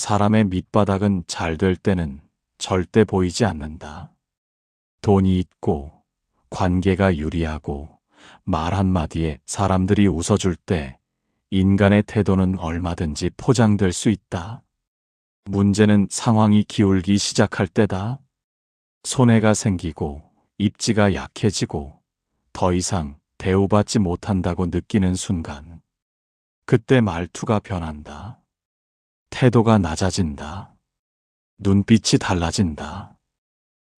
사람의 밑바닥은 잘 될 때는 절대 보이지 않는다. 돈이 있고 관계가 유리하고 말 한마디에 사람들이 웃어줄 때 인간의 태도는 얼마든지 포장될 수 있다. 문제는 상황이 기울기 시작할 때다. 손해가 생기고 입지가 약해지고 더 이상 대우받지 못한다고 느끼는 순간, 그때 말투가 변한다. 태도가 낮아진다. 눈빛이 달라진다.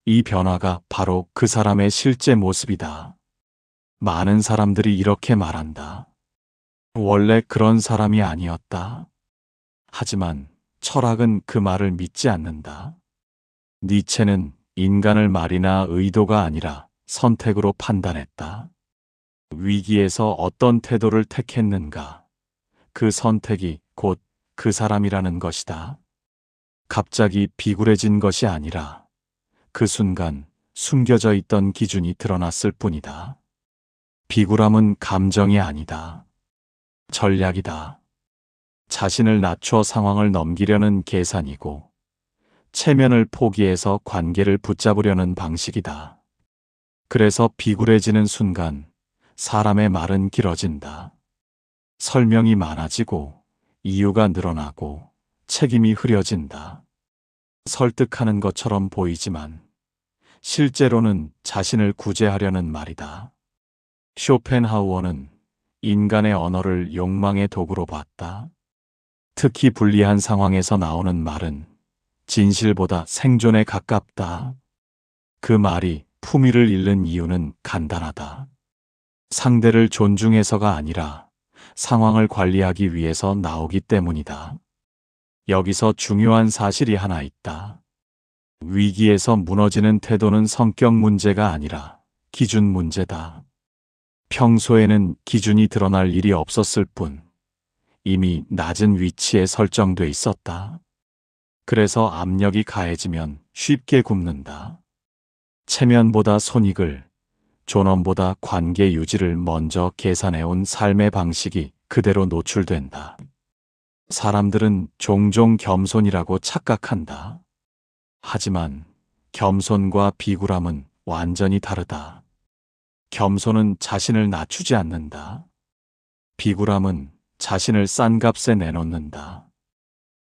이 변화가 바로 그 사람의 실제 모습이다. 많은 사람들이 이렇게 말한다. 원래 그런 사람이 아니었다. 하지만 철학은 그 말을 믿지 않는다. 니체는 인간을 말이나 의도가 아니라 선택으로 판단했다. 위기에서 어떤 태도를 택했는가, 그 선택이 곧 그 사람이라는 것이다. 갑자기 비굴해진 것이 아니라 그 순간 숨겨져 있던 기준이 드러났을 뿐이다. 비굴함은 감정이 아니다. 전략이다. 자신을 낮춰 상황을 넘기려는 계산이고, 체면을 포기해서 관계를 붙잡으려는 방식이다. 그래서 비굴해지는 순간 사람의 말은 길어진다. 설명이 많아지고 이유가 늘어나고 책임이 흐려진다. 설득하는 것처럼 보이지만 실제로는 자신을 구제하려는 말이다. 쇼펜하우어는 인간의 언어를 욕망의 도구로 봤다. 특히 불리한 상황에서 나오는 말은 진실보다 생존에 가깝다. 그 말이 품위를 잃는 이유는 간단하다. 상대를 존중해서가 아니라 상황을 관리하기 위해서 나오기 때문이다. 여기서 중요한 사실이 하나 있다. 위기에서 무너지는 태도는 성격 문제가 아니라 기준 문제다. 평소에는 기준이 드러날 일이 없었을 뿐 이미 낮은 위치에 설정돼 있었다. 그래서 압력이 가해지면 쉽게 굽는다. 체면보다 손익을, 존엄보다 관계 유지를 먼저 계산해온 삶의 방식이 그대로 노출된다. 사람들은 종종 겸손이라고 착각한다. 하지만 겸손과 비굴함은 완전히 다르다. 겸손은 자신을 낮추지 않는다. 비굴함은 자신을 싼 값에 내놓는다.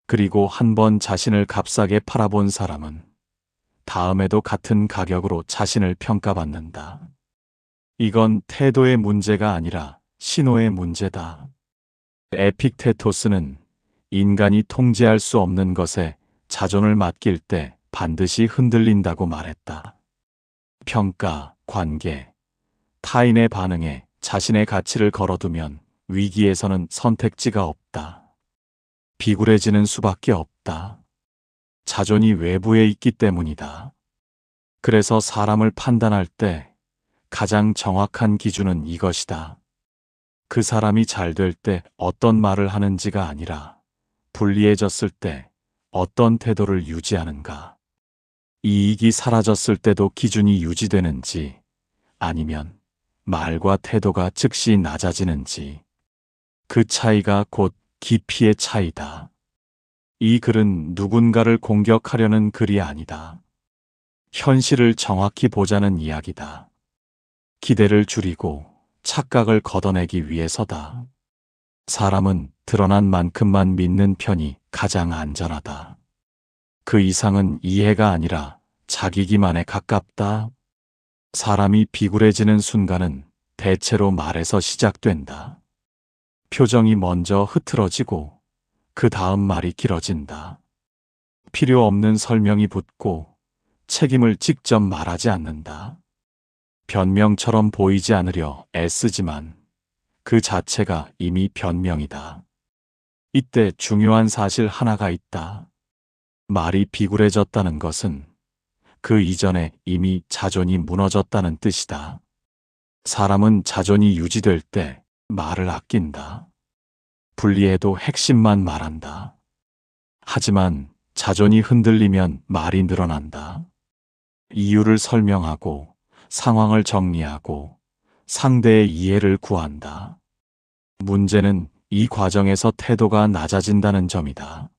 그리고 한 번 자신을 값싸게 팔아본 사람은 다음에도 같은 가격으로 자신을 평가받는다. 이건 태도의 문제가 아니라 신호의 문제다. 에픽테토스는 인간이 통제할 수 없는 것에 자존을 맡길 때 반드시 흔들린다고 말했다. 평가, 관계, 타인의 반응에 자신의 가치를 걸어두면 위기에서는 선택지가 없다. 비굴해지는 수밖에 없다. 자존이 외부에 있기 때문이다. 그래서 사람을 판단할 때 가장 정확한 기준은 이것이다. 그 사람이 잘 될 때 어떤 말을 하는지가 아니라 불리해졌을 때 어떤 태도를 유지하는가. 이익이 사라졌을 때도 기준이 유지되는지 아니면 말과 태도가 즉시 낮아지는지. 그 차이가 곧 깊이의 차이다. 이 글은 누군가를 공격하려는 글이 아니다. 현실을 정확히 보자는 이야기다. 기대를 줄이고 착각을 걷어내기 위해서다. 사람은 드러난 만큼만 믿는 편이 가장 안전하다. 그 이상은 이해가 아니라 자기 기만에 가깝다. 사람이 비굴해지는 순간은 대체로 말에서 시작된다. 표정이 먼저 흐트러지고 그 다음 말이 길어진다. 필요 없는 설명이 붙고 책임을 직접 말하지 않는다. 변명처럼 보이지 않으려 애쓰지만 그 자체가 이미 변명이다. 이때 중요한 사실 하나가 있다. 말이 비굴해졌다는 것은 그 이전에 이미 자존이 무너졌다는 뜻이다. 사람은 자존이 유지될 때 말을 아낀다. 불리해도 핵심만 말한다. 하지만 자존이 흔들리면 말이 늘어난다. 이유를 설명하고 상황을 정리하고 상대의 이해를 구한다. 문제는 이 과정에서 태도가 낮아진다는 점이다.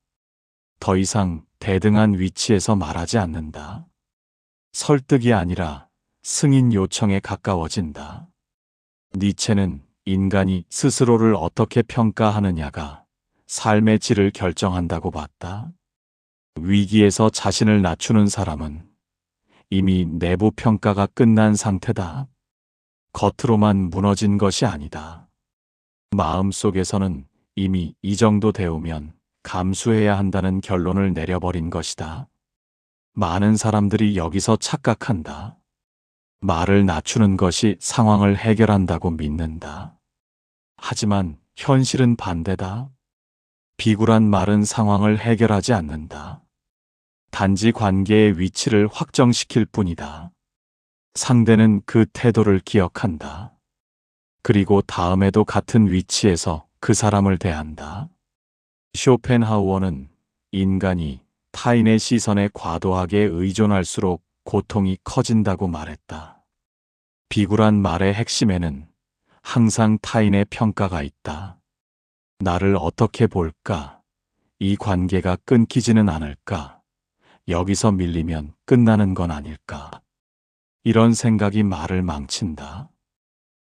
더 이상 대등한 위치에서 말하지 않는다. 설득이 아니라 승인 요청에 가까워진다. 니체는 인간이 스스로를 어떻게 평가하느냐가 삶의 질을 결정한다고 봤다. 위기에서 자신을 낮추는 사람은 이미 내부 평가가 끝난 상태다. 겉으로만 무너진 것이 아니다. 마음속에서는 이미 이 정도 되오면 감수해야 한다는 결론을 내려버린 것이다. 많은 사람들이 여기서 착각한다. 말을 낮추는 것이 상황을 해결한다고 믿는다. 하지만 현실은 반대다. 비굴한 말은 상황을 해결하지 않는다. 단지 관계의 위치를 확정시킬 뿐이다. 상대는 그 태도를 기억한다. 그리고 다음에도 같은 위치에서 그 사람을 대한다. 쇼펜하우어는 인간이 타인의 시선에 과도하게 의존할수록 고통이 커진다고 말했다. 비굴한 말의 핵심에는 항상 타인의 평가가 있다. 나를 어떻게 볼까? 이 관계가 끊기지는 않을까? 여기서 밀리면 끝나는 건 아닐까? 이런 생각이 말을 망친다.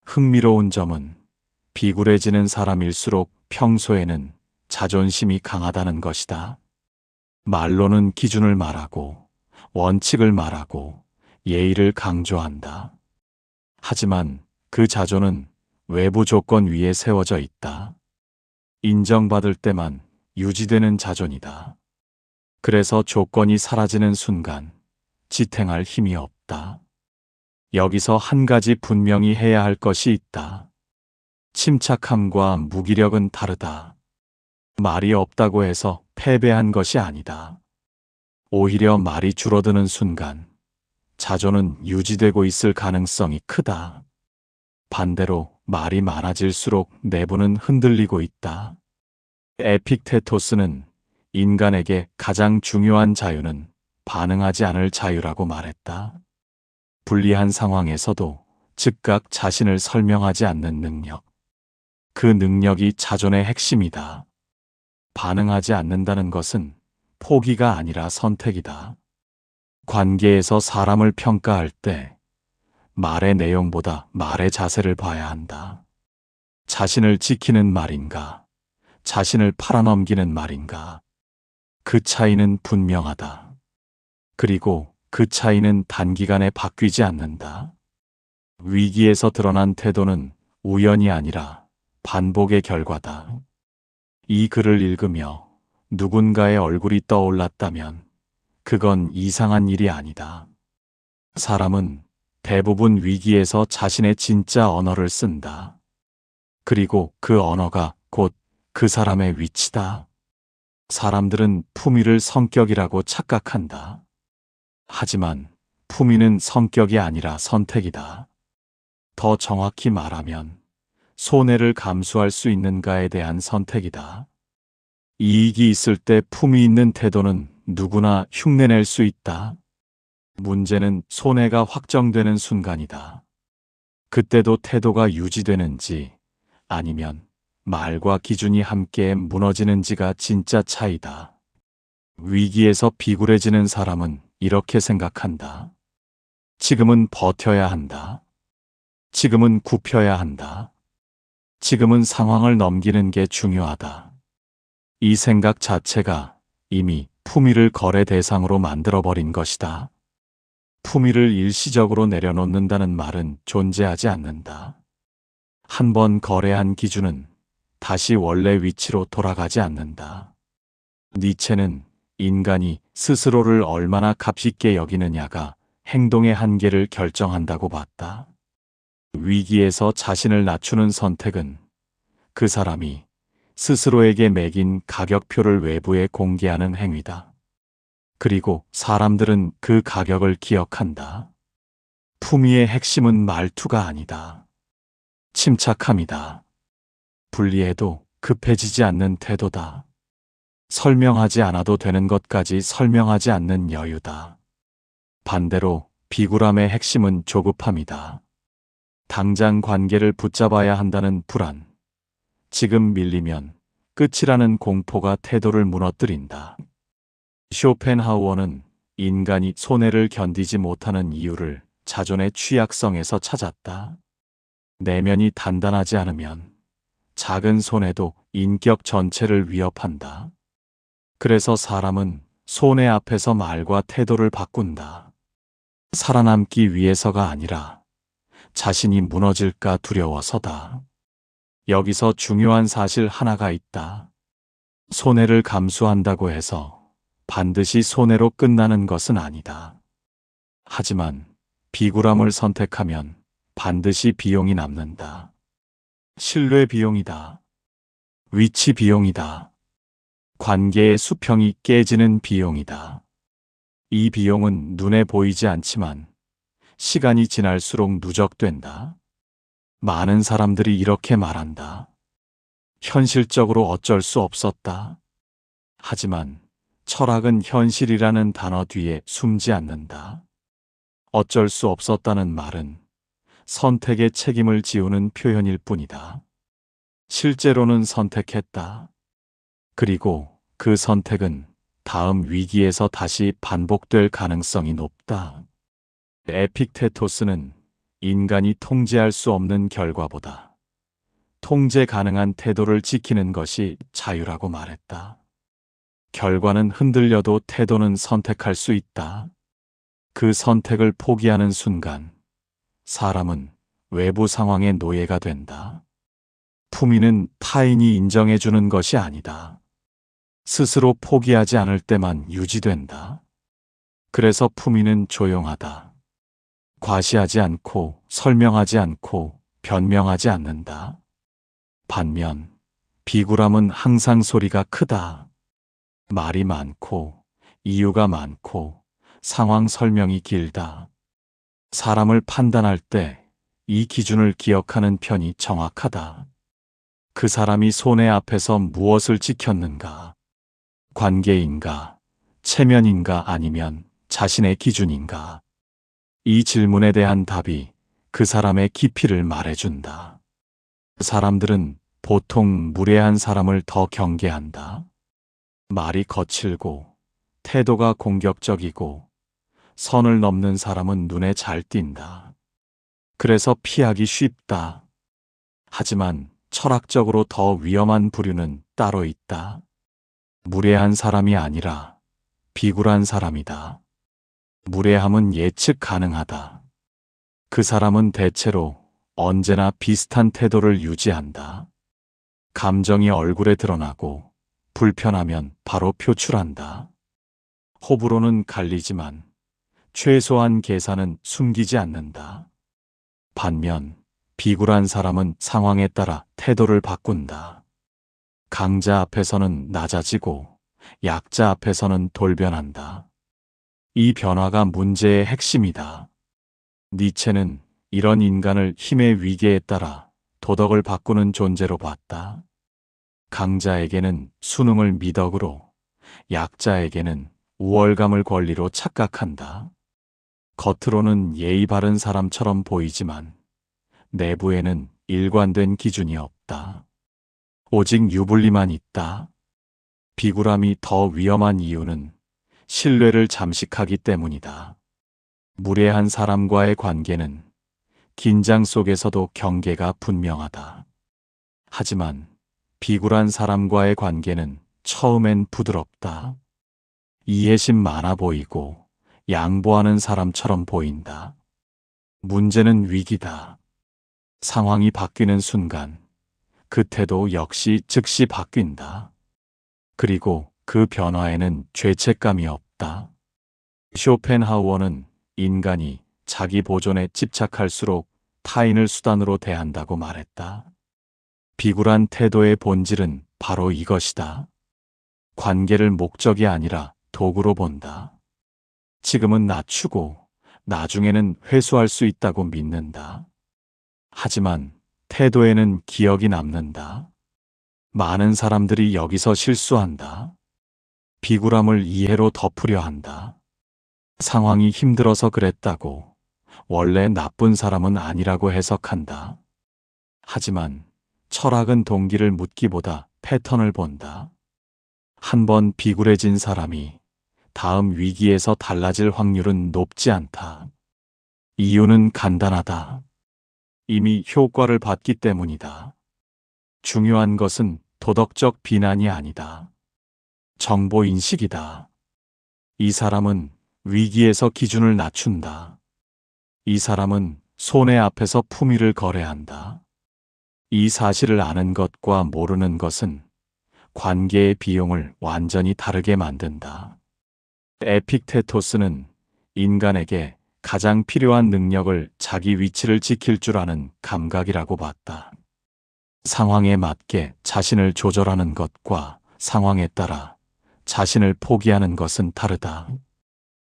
흥미로운 점은 비굴해지는 사람일수록 평소에는 자존심이 강하다는 것이다. 말로는 기준을 말하고 원칙을 말하고 예의를 강조한다. 하지만 그 자존은 외부 조건 위에 세워져 있다. 인정받을 때만 유지되는 자존이다. 그래서 조건이 사라지는 순간 지탱할 힘이 없다. 여기서 한 가지 분명히 해야 할 것이 있다. 침착함과 무기력은 다르다. 말이 없다고 해서 패배한 것이 아니다. 오히려 말이 줄어드는 순간 자존은 유지되고 있을 가능성이 크다. 반대로 말이 많아질수록 내부는 흔들리고 있다. 에픽테토스는 인간에게 가장 중요한 자유는 반응하지 않을 자유라고 말했다. 불리한 상황에서도 즉각 자신을 설명하지 않는 능력. 그 능력이 자존의 핵심이다. 반응하지 않는다는 것은 포기가 아니라 선택이다. 관계에서 사람을 평가할 때 말의 내용보다 말의 자세를 봐야 한다. 자신을 지키는 말인가, 자신을 팔아넘기는 말인가. 그 차이는 분명하다. 그리고 그 차이는 단기간에 바뀌지 않는다. 위기에서 드러난 태도는 우연이 아니라 반복의 결과다. 이 글을 읽으며 누군가의 얼굴이 떠올랐다면 그건 이상한 일이 아니다. 사람은 대부분 위기에서 자신의 진짜 언어를 쓴다. 그리고 그 언어가 곧 그 사람의 위치다. 사람들은 품위를 성격이라고 착각한다. 하지만 품위는 성격이 아니라 선택이다. 더 정확히 말하면 손해를 감수할 수 있는가에 대한 선택이다. 이익이 있을 때 품위 있는 태도는 누구나 흉내낼 수 있다. 문제는 손해가 확정되는 순간이다. 그때도 태도가 유지되는지 아니면 말과 기준이 함께 무너지는지가 진짜 차이다. 위기에서 비굴해지는 사람은 이렇게 생각한다. 지금은 버텨야 한다. 지금은 굽혀야 한다. 지금은 상황을 넘기는 게 중요하다. 이 생각 자체가 이미 품위를 거래 대상으로 만들어버린 것이다. 품위를 일시적으로 내려놓는다는 말은 존재하지 않는다. 한 번 거래한 기준은 다시 원래 위치로 돌아가지 않는다. 니체는 인간이 스스로를 얼마나 값있게 여기느냐가 행동의 한계를 결정한다고 봤다. 위기에서 자신을 낮추는 선택은 그 사람이 스스로에게 매긴 가격표를 외부에 공개하는 행위다. 그리고 사람들은 그 가격을 기억한다. 품위의 핵심은 말투가 아니다. 침착함이다. 불리해도 급해지지 않는 태도다. 설명하지 않아도 되는 것까지 설명하지 않는 여유다. 반대로 비굴함의 핵심은 조급함이다. 당장 관계를 붙잡아야 한다는 불안. 지금 밀리면 끝이라는 공포가 태도를 무너뜨린다. 쇼펜하우어는 인간이 손해를 견디지 못하는 이유를 자존의 취약성에서 찾았다. 내면이 단단하지 않으면 작은 손해도 인격 전체를 위협한다. 그래서 사람은 손해 앞에서 말과 태도를 바꾼다. 살아남기 위해서가 아니라 자신이 무너질까 두려워서다. 여기서 중요한 사실 하나가 있다. 손해를 감수한다고 해서 반드시 손해로 끝나는 것은 아니다. 하지만 비굴함을 선택하면 반드시 비용이 남는다. 신뢰 비용이다. 위치 비용이다. 관계의 수평이 깨지는 비용이다. 이 비용은 눈에 보이지 않지만 시간이 지날수록 누적된다. 많은 사람들이 이렇게 말한다. 현실적으로 어쩔 수 없었다. 하지만 철학은 현실이라는 단어 뒤에 숨지 않는다. 어쩔 수 없었다는 말은 선택의 책임을 지우는 표현일 뿐이다. 실제로는 선택했다. 그리고 그 선택은 다음 위기에서 다시 반복될 가능성이 높다. 에픽테토스는 인간이 통제할 수 없는 결과보다 통제 가능한 태도를 지키는 것이 자유라고 말했다. 결과는 흔들려도 태도는 선택할 수 있다. 그 선택을 포기하는 순간 사람은 외부 상황의 노예가 된다. 품위는 타인이 인정해주는 것이 아니다. 스스로 포기하지 않을 때만 유지된다. 그래서 품위는 조용하다. 과시하지 않고 설명하지 않고 변명하지 않는다. 반면 비굴함은 항상 소리가 크다. 말이 많고 이유가 많고 상황 설명이 길다. 사람을 판단할 때 이 기준을 기억하는 편이 정확하다. 그 사람이 손해 앞에서 무엇을 지켰는가? 관계인가? 체면인가? 아니면 자신의 기준인가? 이 질문에 대한 답이 그 사람의 깊이를 말해준다. 사람들은 보통 무례한 사람을 더 경계한다. 말이 거칠고 태도가 공격적이고 선을 넘는 사람은 눈에 잘 띈다. 그래서 피하기 쉽다. 하지만 철학적으로 더 위험한 부류는 따로 있다. 무례한 사람이 아니라 비굴한 사람이다. 무례함은 예측 가능하다. 그 사람은 대체로 언제나 비슷한 태도를 유지한다. 감정이 얼굴에 드러나고 불편하면 바로 표출한다. 호불호는 갈리지만 최소한 계산은 숨기지 않는다. 반면 비굴한 사람은 상황에 따라 태도를 바꾼다. 강자 앞에서는 낮아지고 약자 앞에서는 돌변한다. 이 변화가 문제의 핵심이다. 니체는 이런 인간을 힘의 위계에 따라 도덕을 바꾸는 존재로 봤다. 강자에게는 순응을 미덕으로, 약자에게는 우월감을 권리로 착각한다. 겉으로는 예의 바른 사람처럼 보이지만 내부에는 일관된 기준이 없다. 오직 유불리만 있다. 비굴함이 더 위험한 이유는 신뢰를 잠식하기 때문이다. 무례한 사람과의 관계는 긴장 속에서도 경계가 분명하다. 하지만 비굴한 사람과의 관계는 처음엔 부드럽다. 이해심 많아 보이고 양보하는 사람처럼 보인다. 문제는 위기다. 상황이 바뀌는 순간 그 태도 역시 즉시 바뀐다. 그리고 그 변화에는 죄책감이 없다. 쇼펜하우어는 인간이 자기 보존에 집착할수록 타인을 수단으로 대한다고 말했다. 비굴한 태도의 본질은 바로 이것이다. 관계를 목적이 아니라 도구로 본다. 지금은 낮추고 나중에는 회수할 수 있다고 믿는다. 하지만 태도에는 기억이 남는다. 많은 사람들이 여기서 실수한다. 비굴함을 이해로 덮으려 한다. 상황이 힘들어서 그랬다고 원래 나쁜 사람은 아니라고 해석한다. 하지만 철학은 동기를 묻기보다 패턴을 본다. 한 번 비굴해진 사람이 다음 위기에서 달라질 확률은 높지 않다. 이유는 간단하다. 이미 효과를 봤기 때문이다. 중요한 것은 도덕적 비난이 아니다. 정보 인식이다. 이 사람은 위기에서 기준을 낮춘다. 이 사람은 손해 앞에서 품위를 거래한다. 이 사실을 아는 것과 모르는 것은 관계의 비용을 완전히 다르게 만든다. 에픽테토스는 인간에게 가장 필요한 능력을 자기 위치를 지킬 줄 아는 감각이라고 봤다. 상황에 맞게 자신을 조절하는 것과 상황에 따라 자신을 포기하는 것은 다르다.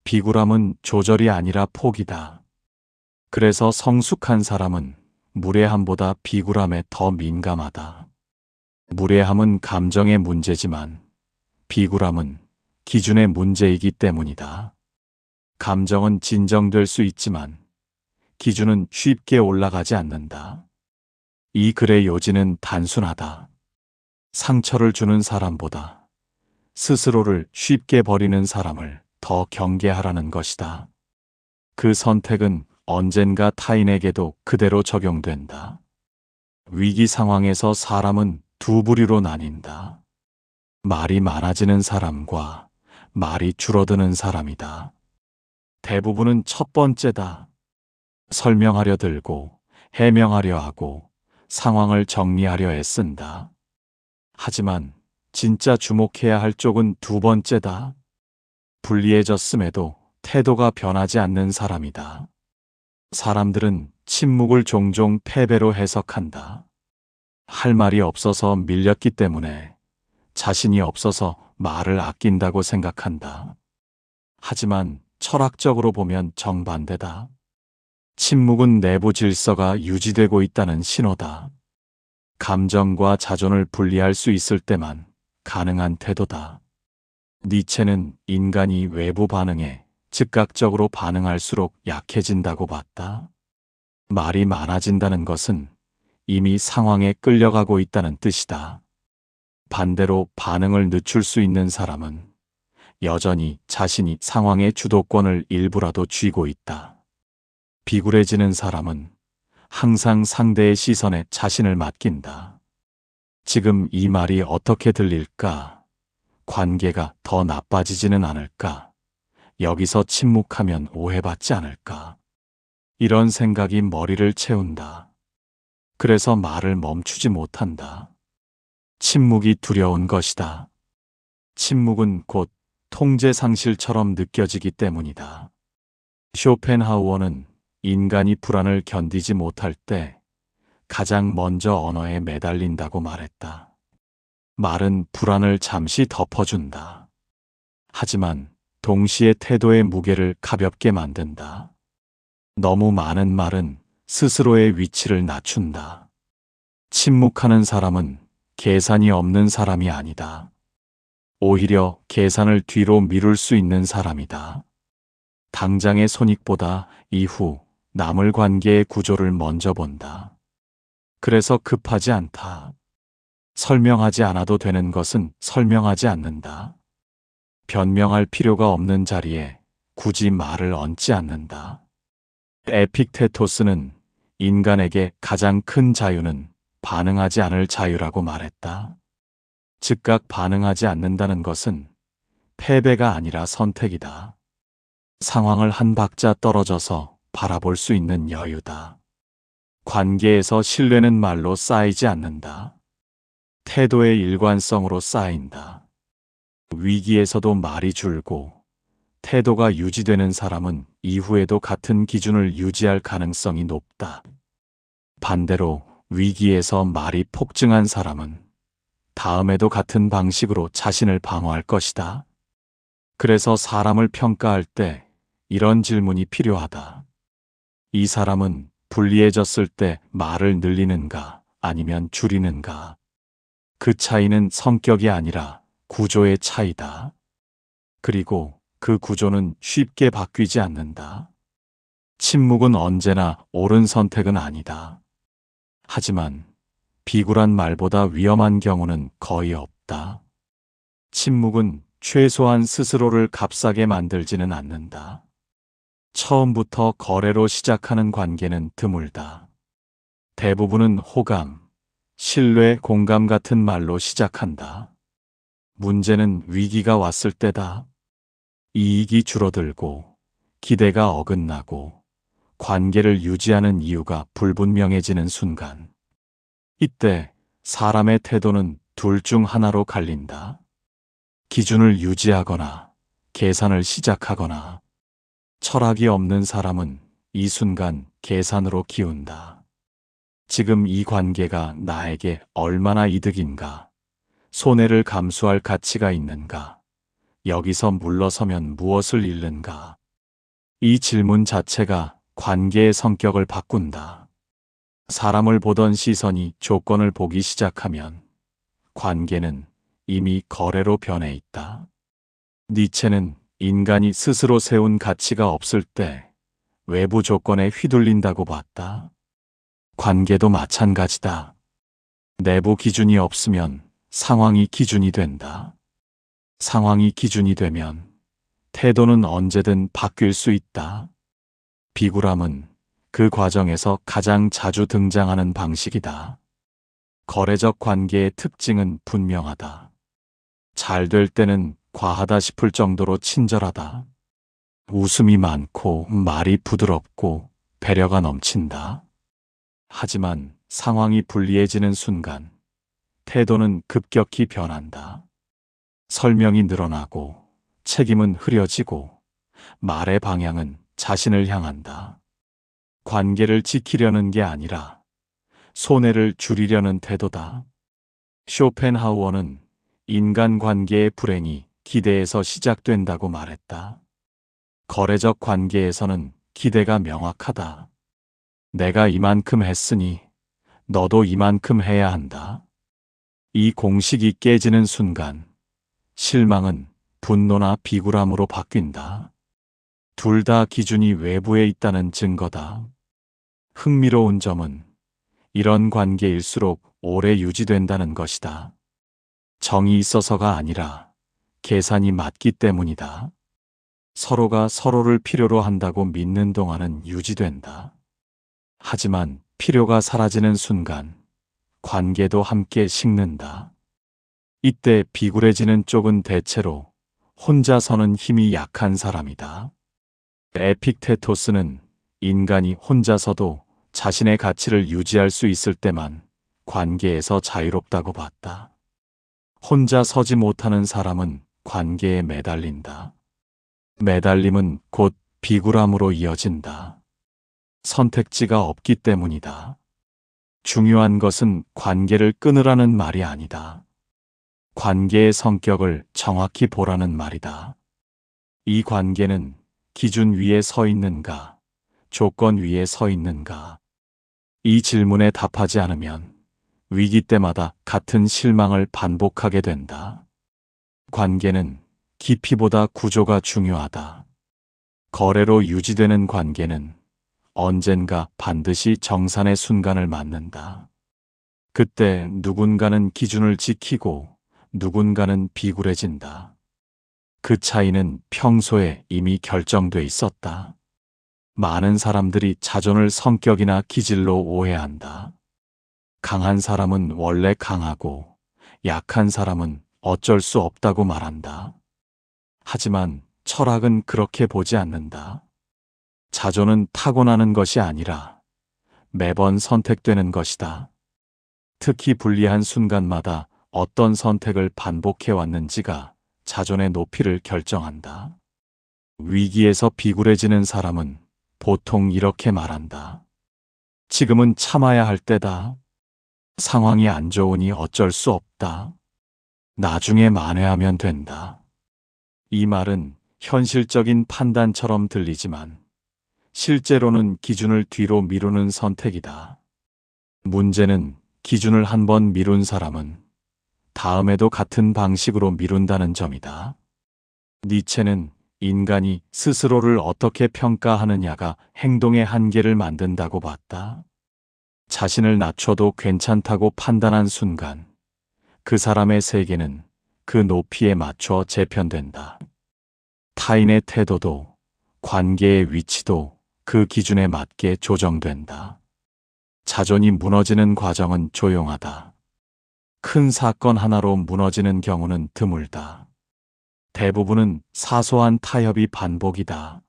비굴함은 조절이 아니라 포기다. 그래서 성숙한 사람은 무례함보다 비굴함에 더 민감하다. 무례함은 감정의 문제지만 비굴함은 기준의 문제이기 때문이다. 감정은 진정될 수 있지만 기준은 쉽게 올라가지 않는다. 이 글의 요지는 단순하다. 상처를 주는 사람보다 스스로를 쉽게 버리는 사람을 더 경계하라는 것이다. 그 선택은 언젠가 타인에게도 그대로 적용된다. 위기 상황에서 사람은 두 부류로 나뉜다. 말이 많아지는 사람과 말이 줄어드는 사람이다. 대부분은 첫 번째다. 설명하려 들고 해명하려 하고 상황을 정리하려 애쓴다. 하지만 진짜 주목해야 할 쪽은 두 번째다. 불리해졌음에도 태도가 변하지 않는 사람이다. 사람들은 침묵을 종종 패배로 해석한다. 할 말이 없어서 밀렸기 때문에, 자신이 없어서 말을 아낀다고 생각한다. 하지만 철학적으로 보면 정반대다. 침묵은 내부 질서가 유지되고 있다는 신호다. 감정과 자존을 분리할 수 있을 때만 가능한 태도다. 니체는 인간이 외부 반응에 즉각적으로 반응할수록 약해진다고 봤다. 말이 많아진다는 것은 이미 상황에 끌려가고 있다는 뜻이다. 반대로 반응을 늦출 수 있는 사람은 여전히 자신이 상황의 주도권을 일부라도 쥐고 있다. 비굴해지는 사람은 항상 상대의 시선에 자신을 맡긴다. 지금 이 말이 어떻게 들릴까? 관계가 더 나빠지지는 않을까? 여기서 침묵하면 오해받지 않을까? 이런 생각이 머리를 채운다. 그래서 말을 멈추지 못한다. 침묵이 두려운 것이다. 침묵은 곧 통제 상실처럼 느껴지기 때문이다. 쇼펜하우어는 인간이 불안을 견디지 못할 때 가장 먼저 언어에 매달린다고 말했다. 말은 불안을 잠시 덮어준다. 하지만 동시에 태도의 무게를 가볍게 만든다. 너무 많은 말은 스스로의 위치를 낮춘다. 침묵하는 사람은 계산이 없는 사람이 아니다. 오히려 계산을 뒤로 미룰 수 있는 사람이다. 당장의 손익보다 이후 남을 관계의 구조를 먼저 본다. 그래서 급하지 않다. 설명하지 않아도 되는 것은 설명하지 않는다. 변명할 필요가 없는 자리에 굳이 말을 얹지 않는다. 에픽테토스는 인간에게 가장 큰 자유는 반응하지 않을 자유라고 말했다. 즉각 반응하지 않는다는 것은 패배가 아니라 선택이다. 상황을 한 박자 떨어져서 바라볼 수 있는 여유다. 관계에서 신뢰는 말로 쌓이지 않는다. 태도의 일관성으로 쌓인다. 위기에서도 말이 줄고 태도가 유지되는 사람은 이후에도 같은 기준을 유지할 가능성이 높다. 반대로 위기에서 말이 폭증한 사람은 다음에도 같은 방식으로 자신을 방어할 것이다. 그래서 사람을 평가할 때 이런 질문이 필요하다. 이 사람은 불리해졌을 때 말을 늘리는가 아니면 줄이는가? 그 차이는 성격이 아니라 구조의 차이다. 그리고 그 구조는 쉽게 바뀌지 않는다. 침묵은 언제나 옳은 선택은 아니다. 하지만 비굴한 말보다 위험한 경우는 거의 없다. 침묵은 최소한 스스로를 값싸게 만들지는 않는다. 처음부터 거래로 시작하는 관계는 드물다. 대부분은 호감, 신뢰, 공감 같은 말로 시작한다. 문제는 위기가 왔을 때다. 이익이 줄어들고 기대가 어긋나고 관계를 유지하는 이유가 불분명해지는 순간. 이때 사람의 태도는 둘 중 하나로 갈린다. 기준을 유지하거나 계산을 시작하거나. 철학이 없는 사람은 이 순간 계산으로 기운다. 지금 이 관계가 나에게 얼마나 이득인가? 손해를 감수할 가치가 있는가? 여기서 물러서면 무엇을 잃는가? 이 질문 자체가 관계의 성격을 바꾼다. 사람을 보던 시선이 조건을 보기 시작하면 관계는 이미 거래로 변해 있다. 니체는 인간이 스스로 세운 가치가 없을 때 외부 조건에 휘둘린다고 봤다. 관계도 마찬가지다. 내부 기준이 없으면 상황이 기준이 된다. 상황이 기준이 되면 태도는 언제든 바뀔 수 있다. 비굴함은 그 과정에서 가장 자주 등장하는 방식이다. 거래적 관계의 특징은 분명하다. 잘 될 때는 과하다 싶을 정도로 친절하다. 웃음이 많고 말이 부드럽고 배려가 넘친다. 하지만 상황이 불리해지는 순간 태도는 급격히 변한다. 설명이 늘어나고 책임은 흐려지고 말의 방향은 자신을 향한다. 관계를 지키려는 게 아니라 손해를 줄이려는 태도다. 쇼펜하우어는 인간관계의 불행이 기대에서 시작된다고 말했다. 거래적 관계에서는 기대가 명확하다. 내가 이만큼 했으니 너도 이만큼 해야 한다. 이 공식이 깨지는 순간 실망은 분노나 비굴함으로 바뀐다. 둘 다 기준이 외부에 있다는 증거다. 흥미로운 점은 이런 관계일수록 오래 유지된다는 것이다. 정이 있어서가 아니라 계산이 맞기 때문이다. 서로가 서로를 필요로 한다고 믿는 동안은 유지된다. 하지만 필요가 사라지는 순간 관계도 함께 식는다. 이때 비굴해지는 쪽은 대체로 혼자서는 힘이 약한 사람이다. 에픽테토스는 인간이 혼자서도 자신의 가치를 유지할 수 있을 때만 관계에서 자유롭다고 봤다. 혼자 서지 못하는 사람은 관계에 매달린다. 매달림은 곧 비굴함으로 이어진다. 선택지가 없기 때문이다. 중요한 것은 관계를 끊으라는 말이 아니다. 관계의 성격을 정확히 보라는 말이다. 이 관계는 기준 위에 서 있는가, 조건 위에 서 있는가? 이 질문에 답하지 않으면 위기 때마다 같은 실망을 반복하게 된다. 관계는 깊이보다 구조가 중요하다. 거래로 유지되는 관계는 언젠가 반드시 정산의 순간을 맞는다. 그때 누군가는 기준을 지키고 누군가는 비굴해진다. 그 차이는 평소에 이미 결정돼 있었다. 많은 사람들이 자존을 성격이나 기질로 오해한다. 강한 사람은 원래 강하고 약한 사람은 어쩔 수 없다고 말한다. 하지만 철학은 그렇게 보지 않는다. 자존은 타고나는 것이 아니라 매번 선택되는 것이다. 특히 불리한 순간마다 어떤 선택을 반복해 왔는지가 자존의 높이를 결정한다. 위기에서 비굴해지는 사람은 보통 이렇게 말한다. 지금은 참아야 할 때다. 상황이 안 좋으니 어쩔 수 없다. 나중에 만회하면 된다. 이 말은 현실적인 판단처럼 들리지만 실제로는 기준을 뒤로 미루는 선택이다. 문제는 기준을 한 번 미룬 사람은 다음에도 같은 방식으로 미룬다는 점이다. 니체는 인간이 스스로를 어떻게 평가하느냐가 행동의 한계를 만든다고 봤다. 자신을 낮춰도 괜찮다고 판단한 순간 그 사람의 세계는 그 높이에 맞춰 재편된다. 타인의 태도도 관계의 위치도 그 기준에 맞게 조정된다. 자존이 무너지는 과정은 조용하다. 큰 사건 하나로 무너지는 경우는 드물다. 대부분은 사소한 타협이 반복이다.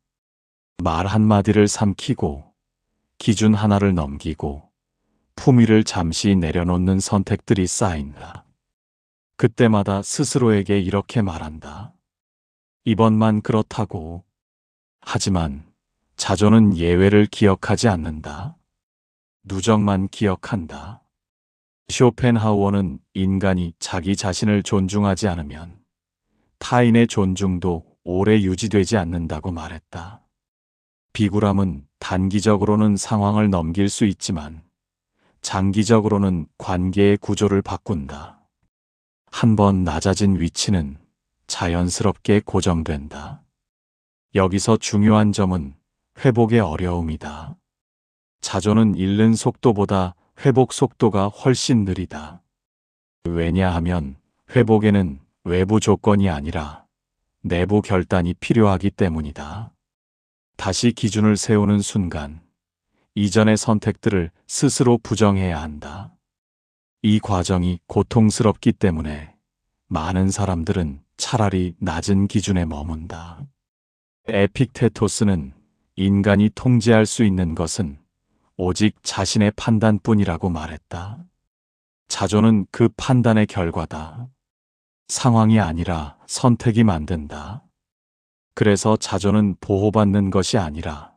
말 한마디를 삼키고 기준 하나를 넘기고 품위를 잠시 내려놓는 선택들이 쌓인다. 그때마다 스스로에게 이렇게 말한다. 이번만 그렇다고. 하지만 자존은 예외를 기억하지 않는다. 누적만 기억한다. 쇼펜하우어는 인간이 자기 자신을 존중하지 않으면 타인의 존중도 오래 유지되지 않는다고 말했다. 비굴함은 단기적으로는 상황을 넘길 수 있지만 장기적으로는 관계의 구조를 바꾼다. 한번 낮아진 위치는 자연스럽게 고정된다. 여기서 중요한 점은 회복의 어려움이다. 자존은 잃는 속도보다 회복 속도가 훨씬 느리다. 왜냐하면 회복에는 외부 조건이 아니라 내부 결단이 필요하기 때문이다. 다시 기준을 세우는 순간 이전의 선택들을 스스로 부정해야 한다. 이 과정이 고통스럽기 때문에 많은 사람들은 차라리 낮은 기준에 머문다. 에픽테토스는 인간이 통제할 수 있는 것은 오직 자신의 판단뿐이라고 말했다. 자존은 그 판단의 결과다. 상황이 아니라 선택이 만든다. 그래서 자존은 보호받는 것이 아니라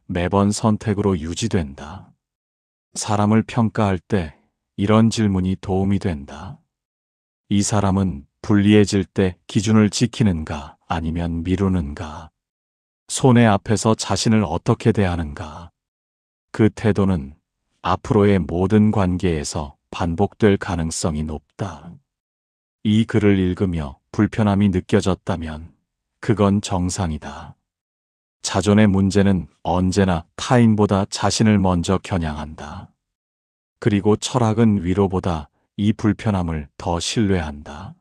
매번 선택으로 유지된다. 사람을 평가할 때 이런 질문이 도움이 된다. 이 사람은 불리해질 때 기준을 지키는가 아니면 미루는가? 손해 앞에서 자신을 어떻게 대하는가? 그 태도는 앞으로의 모든 관계에서 반복될 가능성이 높다. 이 글을 읽으며 불편함이 느껴졌다면 그건 정상이다. 자존의 문제는 언제나 타인보다 자신을 먼저 겨냥한다. 그리고 철학은 위로보다 이 불편함을 더 신뢰한다.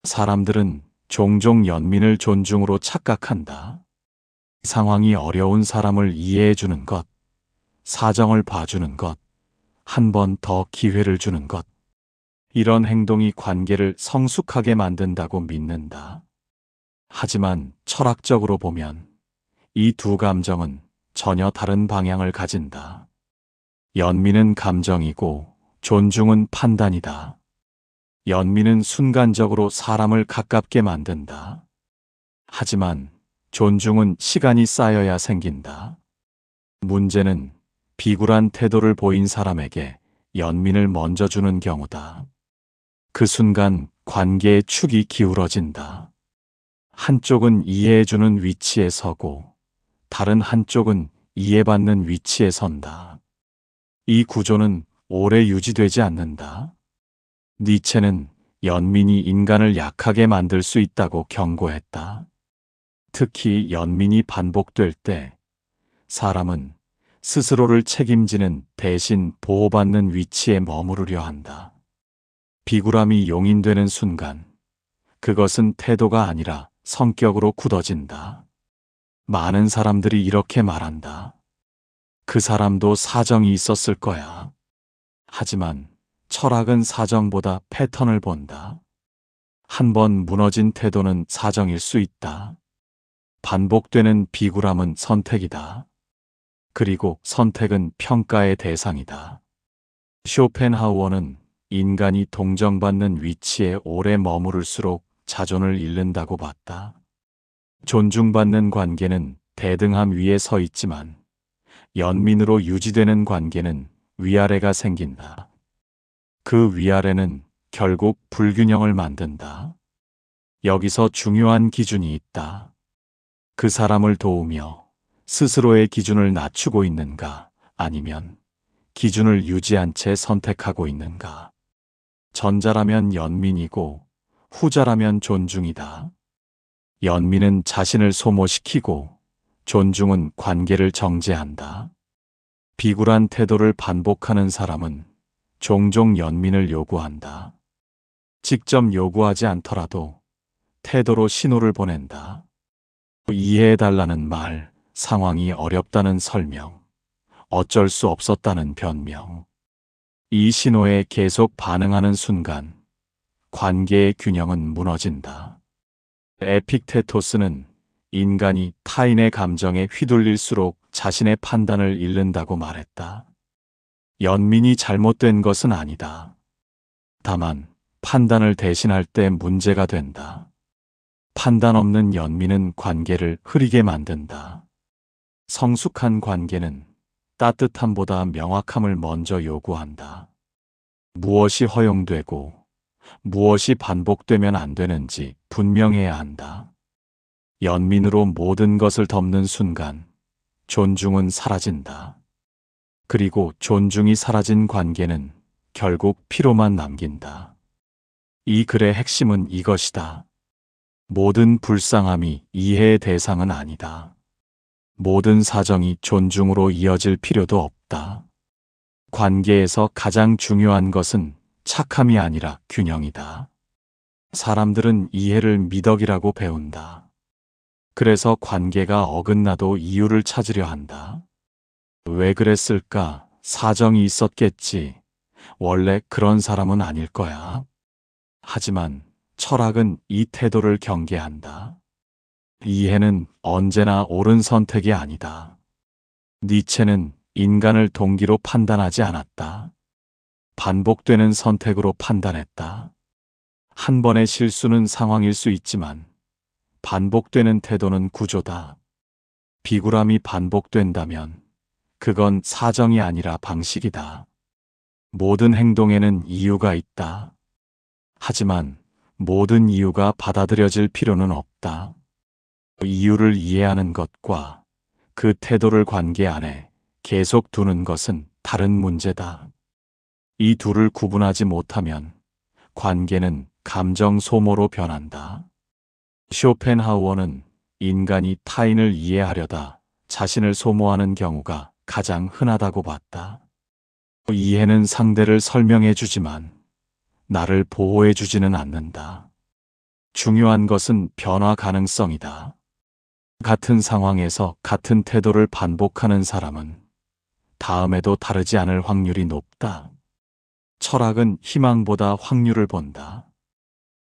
사람들은 종종 연민을 존중으로 착각한다. 상황이 어려운 사람을 이해해 주는 것, 사정을 봐주는 것, 한 번 더 기회를 주는 것. 이런 행동이 관계를 성숙하게 만든다고 믿는다. 하지만 철학적으로 보면 이 두 감정은 전혀 다른 방향을 가진다. 연민은 감정이고 존중은 판단이다. 연민은 순간적으로 사람을 가깝게 만든다. 하지만 존중은 시간이 쌓여야 생긴다. 문제는 비굴한 태도를 보인 사람에게 연민을 먼저 주는 경우다. 그 순간 관계의 축이 기울어진다. 한쪽은 이해해주는 위치에 서고 다른 한쪽은 이해받는 위치에 선다. 이 구조는 오래 유지되지 않는다. 니체는 연민이 인간을 약하게 만들 수 있다고 경고했다. 특히 연민이 반복될 때 사람은 스스로를 책임지는 대신 보호받는 위치에 머무르려 한다. 비굴함이 용인되는 순간 그것은 태도가 아니라 성격으로 굳어진다. 많은 사람들이 이렇게 말한다. 그 사람도 사정이 있었을 거야. 하지만 철학은 사정보다 패턴을 본다. 한 번 무너진 태도는 사정일 수 있다. 반복되는 비굴함은 선택이다. 그리고 선택은 평가의 대상이다. 쇼펜하우어는 인간이 동정받는 위치에 오래 머무를수록 자존을 잃는다고 봤다. 존중받는 관계는 대등함 위에 서 있지만 연민으로 유지되는 관계는 위아래가 생긴다. 그 위아래는 결국 불균형을 만든다. 여기서 중요한 기준이 있다. 그 사람을 도우며 스스로의 기준을 낮추고 있는가 아니면 기준을 유지한 채 선택하고 있는가. 전자라면 연민이고 후자라면 존중이다. 연민은 자신을 소모시키고 존중은 관계를 정제한다. 비굴한 태도를 반복하는 사람은 종종 연민을 요구한다. 직접 요구하지 않더라도 태도로 신호를 보낸다. 이해해달라는 말, 상황이 어렵다는 설명, 어쩔 수 없었다는 변명. 이 신호에 계속 반응하는 순간 관계의 균형은 무너진다. 에픽테토스는 인간이 타인의 감정에 휘둘릴수록 자신의 판단을 잃는다고 말했다. 연민이 잘못된 것은 아니다. 다만 판단을 대신할 때 문제가 된다. 판단 없는 연민은 관계를 흐리게 만든다. 성숙한 관계는 따뜻함보다 명확함을 먼저 요구한다. 무엇이 허용되고 무엇이 반복되면 안 되는지 분명해야 한다. 연민으로 모든 것을 덮는 순간 존중은 사라진다. 그리고 존중이 사라진 관계는 결국 피로만 남긴다. 이 글의 핵심은 이것이다. 모든 불쌍함이 이해의 대상은 아니다. 모든 사정이 존중으로 이어질 필요도 없다. 관계에서 가장 중요한 것은 착함이 아니라 균형이다. 사람들은 이해를 미덕이라고 배운다. 그래서 관계가 어긋나도 이유를 찾으려 한다. 왜 그랬을까? 사정이 있었겠지. 원래 그런 사람은 아닐 거야. 하지만 철학은 이 태도를 경계한다. 이해는 언제나 옳은 선택이 아니다. 니체는 인간을 동기로 판단하지 않았다. 반복되는 선택으로 판단했다. 한 번의 실수는 상황일 수 있지만 반복되는 태도는 구조다. 비굴함이 반복된다면 그건 사정이 아니라 방식이다. 모든 행동에는 이유가 있다. 하지만 모든 이유가 받아들여질 필요는 없다. 이유를 이해하는 것과 그 태도를 관계 안에 계속 두는 것은 다른 문제다. 이 둘을 구분하지 못하면 관계는 감정 소모로 변한다. 쇼펜하우어는 인간이 타인을 이해하려다 자신을 소모하는 경우가 가장 흔하다고 봤다. 이해는 상대를 설명해 주지만 나를 보호해 주지는 않는다. 중요한 것은 변화 가능성이다. 같은 상황에서 같은 태도를 반복하는 사람은 다음에도 다르지 않을 확률이 높다. 철학은 희망보다 확률을 본다.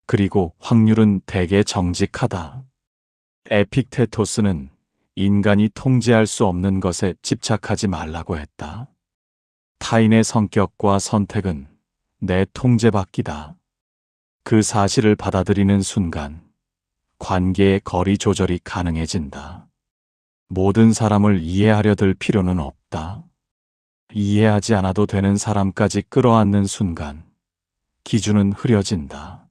그리고 확률은 대개 정직하다. 에픽테토스는 인간이 통제할 수 없는 것에 집착하지 말라고 했다. 타인의 성격과 선택은 내 통제 밖이다. 그 사실을 받아들이는 순간 관계의 거리 조절이 가능해진다. 모든 사람을 이해하려 들 필요는 없다. 이해하지 않아도 되는 사람까지 끌어안는 순간 기준은 흐려진다.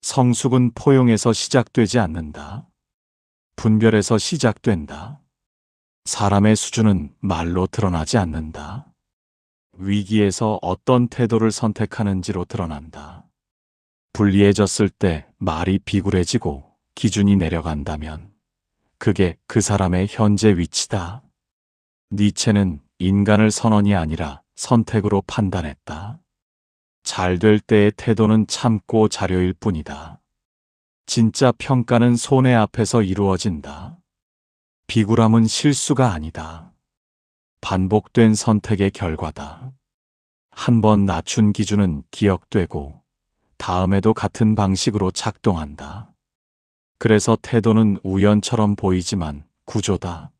성숙은 포용에서 시작되지 않는다. 분별에서 시작된다. 사람의 수준은 말로 드러나지 않는다. 위기에서 어떤 태도를 선택하는지로 드러난다. 불리해졌을 때 말이 비굴해지고 기준이 내려간다면 그게 그 사람의 현재 위치다. 니체는 인간을 선언이 아니라 선택으로 판단했다. 잘 될 때의 태도는 참고 자료일 뿐이다. 진짜 평가는 손해 앞에서 이루어진다. 비굴함은 실수가 아니다. 반복된 선택의 결과다. 한 번 낮춘 기준은 기억되고 다음에도 같은 방식으로 작동한다. 그래서 태도는 우연처럼 보이지만 구조다.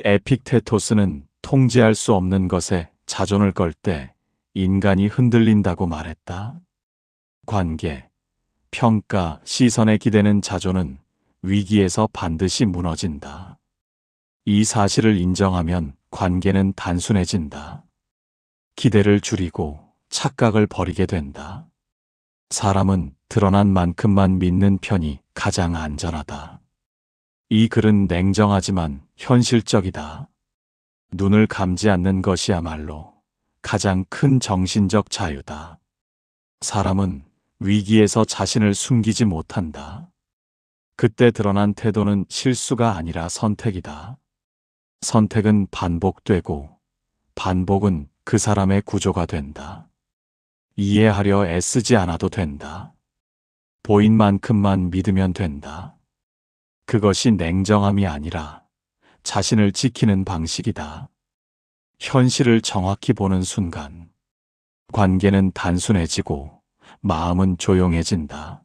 에픽테토스는 통제할 수 없는 것에 자존을 걸 때 인간이 흔들린다고 말했다. 관계, 평가, 시선에 기대는 자존은 위기에서 반드시 무너진다. 이 사실을 인정하면 관계는 단순해진다. 기대를 줄이고 착각을 버리게 된다. 사람은 드러난 만큼만 믿는 편이 가장 안전하다. 이 글은 냉정하지만 현실적이다. 눈을 감지 않는 것이야말로 가장 큰 정신적 자유다. 사람은 위기에서 자신을 숨기지 못한다. 그때 드러난 태도는 실수가 아니라 선택이다. 선택은 반복되고 반복은 그 사람의 구조가 된다. 이해하려 애쓰지 않아도 된다. 보인 만큼만 믿으면 된다. 그것이 냉정함이 아니라 자신을 지키는 방식이다. 현실을 정확히 보는 순간 관계는 단순해지고 마음은 조용해진다.